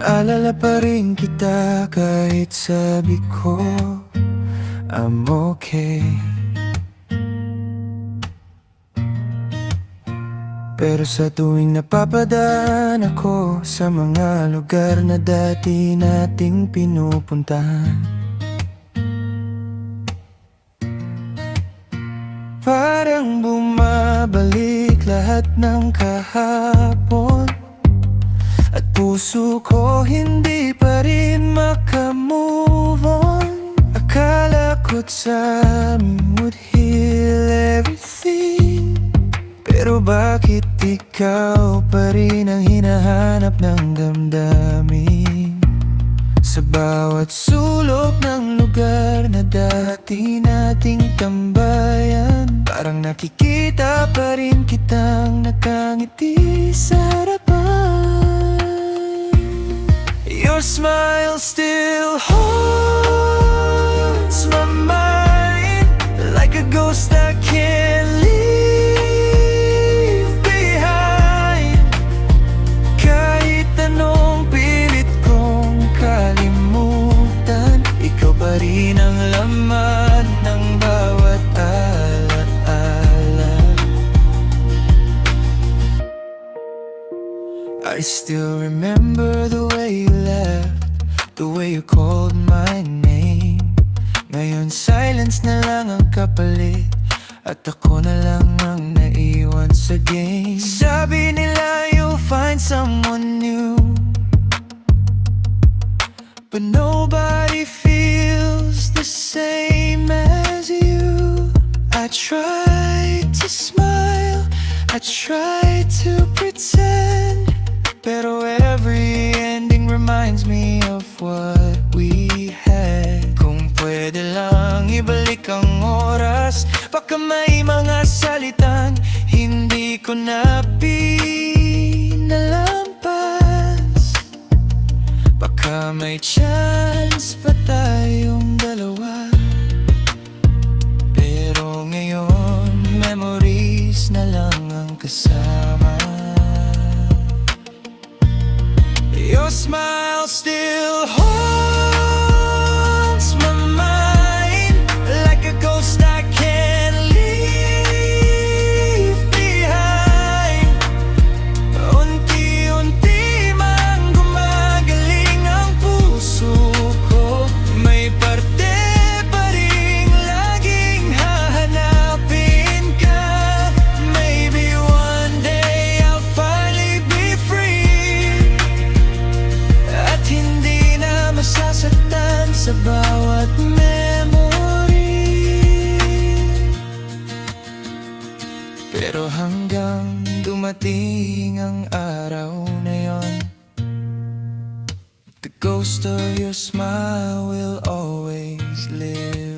Naalala pa rin kita kahit sabi ko I'm okay. Pero sa tuwing napapadaan ako sa mga lugar na dati nating pinupuntahan, parang bumabalik lahat ng kahapon, at puso ko hindi pa rin makamove on. Akala ko't sa amin would heal everything, pero bakit ikaw pa rin ang hinahanap ng damdamin? Sa bawat sulok ng lugar na dati nating tambayan, parang nakikita pa rin kitang nakangiti sa harapan. Your smile still haunts my mind, like a ghost I can't leave behind. Kahit anong pilit kong kalimutan, ikaw pa rin ang laman ng bawat alaala. I still remember the way you laughed, the way you called my name. Ngayon silence na lang ang kapalit, at ako na lang ang naiwan sa game. Sabi nila you'll find someone new, but nobody feels the same as you. I try to smile, I try to pretend, pero every ending reminds me of what we had. Kung pwede lang ibalik ang oras, baka may mga salitang hindi ko na pinalampas. Baka may chance pa tayong dalawa, pero ngayon memories na lang ang kasama. Your smile still haunts my mind, like a ghost I can't leave behind. Unti-unti mang gumagaling ang puso ko, may parte pa ring laging hahanapin ka. Maybe one day I'll finally be free, at hindi na masasaktan sa bawat memory. Pero hanggang dumating ang araw na yon, the ghost of your smile will always live.